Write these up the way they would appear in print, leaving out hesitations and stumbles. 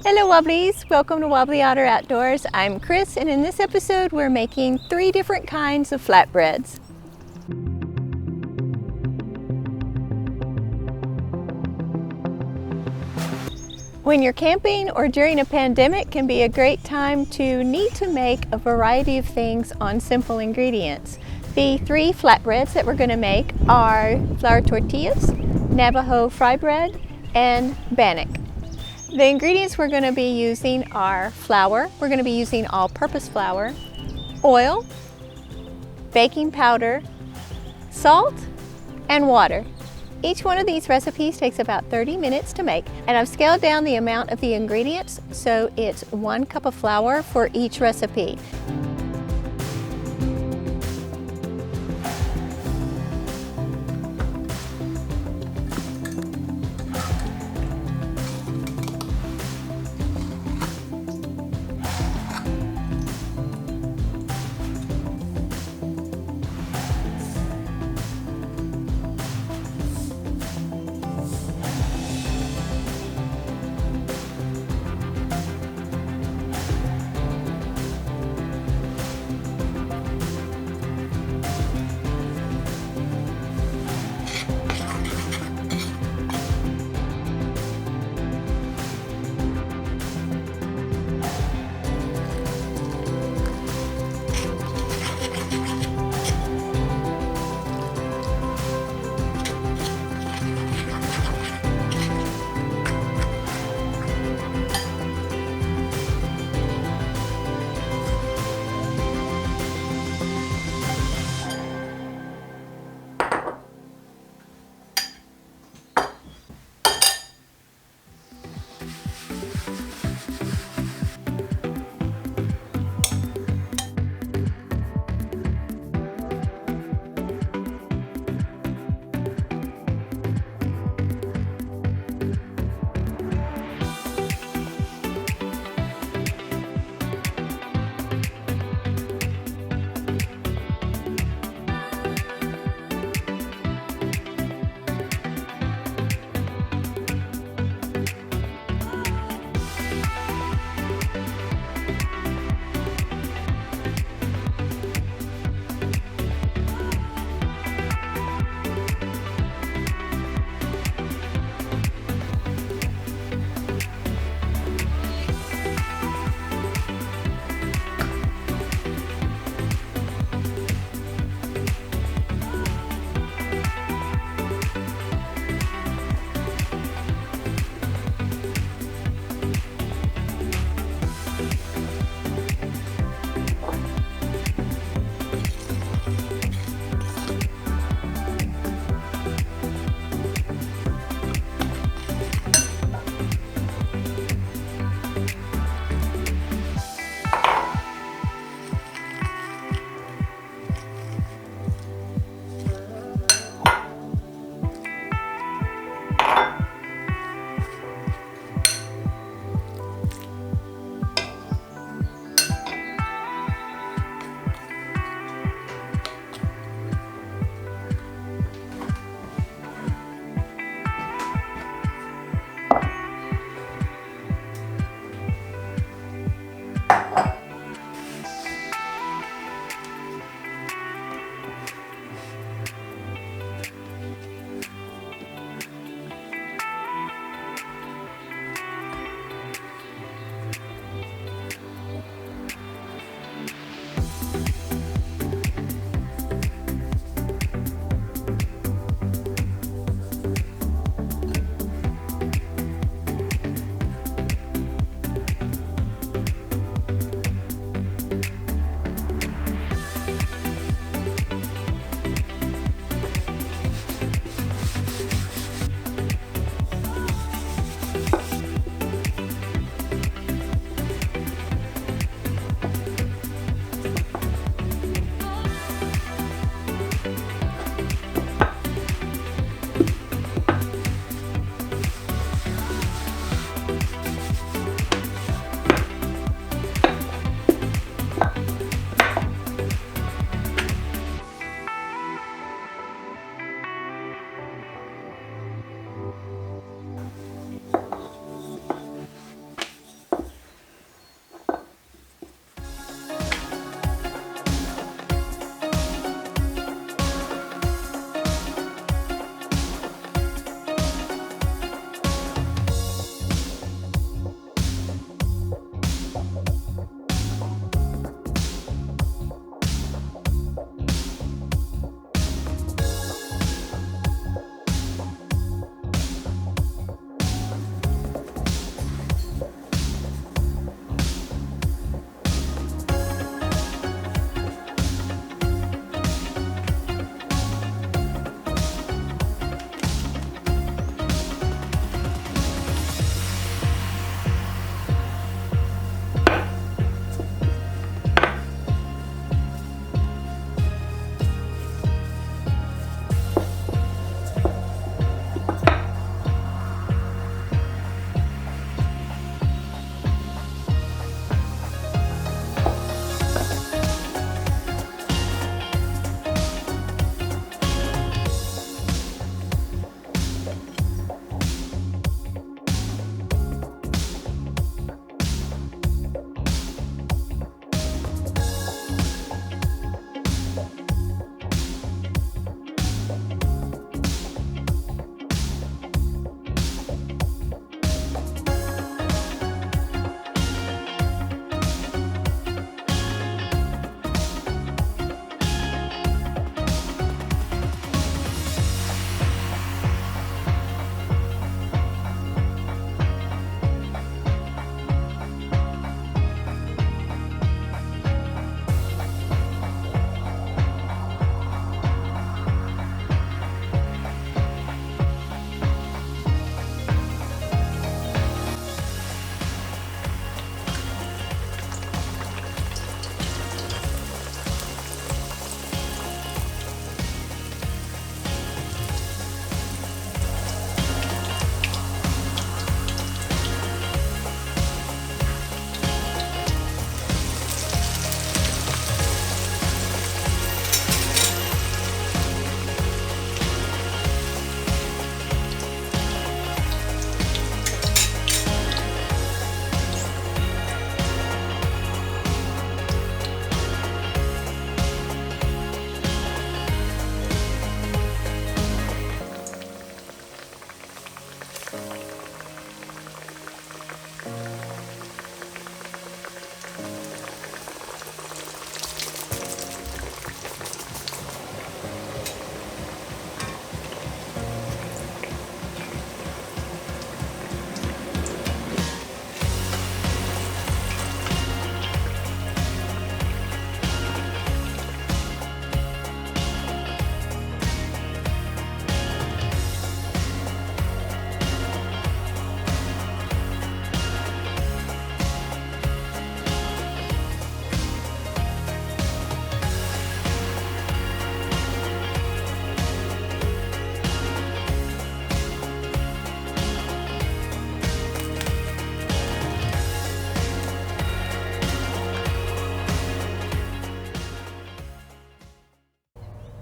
Hello Wobblies! Welcome to Wobbly Otter Outdoors. I'm Chris, and in this episode we're making 3 different kinds of flatbreads. When you're camping or during a pandemic can be a great time to need to make a variety of things on simple ingredients. The 3 flatbreads that we're going to make are flour tortillas, Navajo fry bread, and bannock. The ingredients we're going to be using are flour, we're going to be using all-purpose flour, oil, baking powder, salt, and water. Each one of these recipes takes about 30 minutes to make, and I've scaled down the amount of the ingredients so it's 1 cup of flour for each recipe.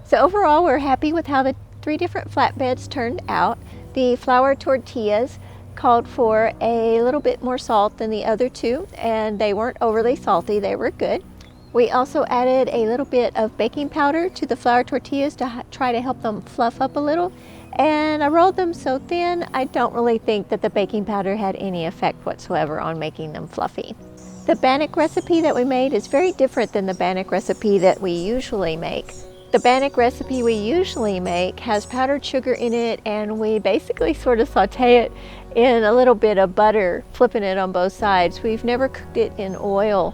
So overall, we're happy with how the 3 different flatbreads turned out. The flour tortillas called for a little bit more salt than the other 2, and they weren't overly salty, they were good. We also added a little bit of baking powder to the flour tortillas to try to help them fluff up a little. And I rolled them so thin, I don't really think that the baking powder had any effect whatsoever on making them fluffy. The bannock recipe that we made is very different than the bannock recipe that we usually make. The bannock recipe we usually make has powdered sugar in it, and we basically sort of saute it in a little bit of butter, flipping it on both sides. We've never cooked it in oil,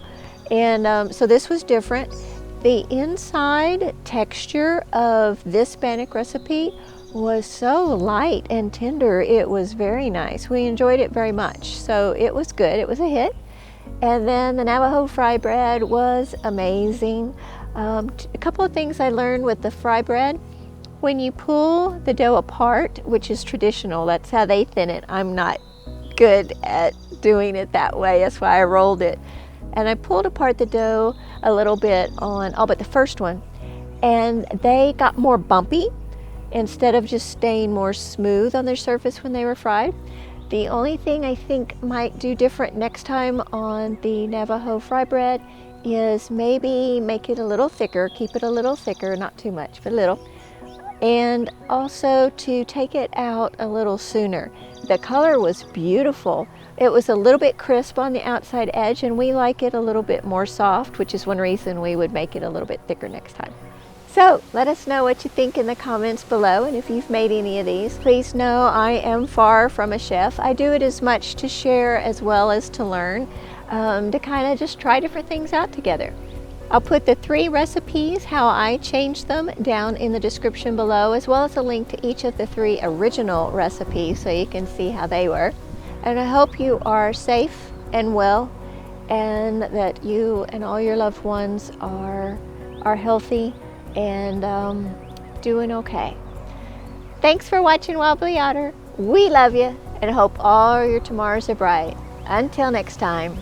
and so this was different. The inside texture of this bannock recipe was so light and tender. It was very nice. We enjoyed it very much, so it was good. It was a hit. And then the Navajo fry bread was amazing. A couple of things I learned with the fry bread. When you pull the dough apart, which is traditional, that's how they thin it. I'm not good at doing it that way, that's why I rolled it. And I pulled apart the dough a little bit on all but the first one, and they got more bumpy instead of just staying more smooth on their surface when they were fried. The only thing I think might do different next time on the Navajo fry bread is maybe make it a little thicker, keep it a little thicker, not too much, but a little. And also to take it out a little sooner. The color was beautiful. It was a little bit crisp on the outside edge, and we like it a little bit more soft, which is one reason we would make it a little bit thicker next time. So let us know what you think in the comments below, and if you've made any of these. Please know I am far from a chef. I do it as much to share as well as to learn, to kind of just try different things out together. I'll put the 3 recipes, how I changed them, down in the description below, as well as a link to each of the 3 original recipes so you can see how they were. And I hope you are safe and well, and that you and all your loved ones are healthy and doing okay. Thanks for watching Wobbly Otter. We love you and hope all your tomorrows are bright. Until next time.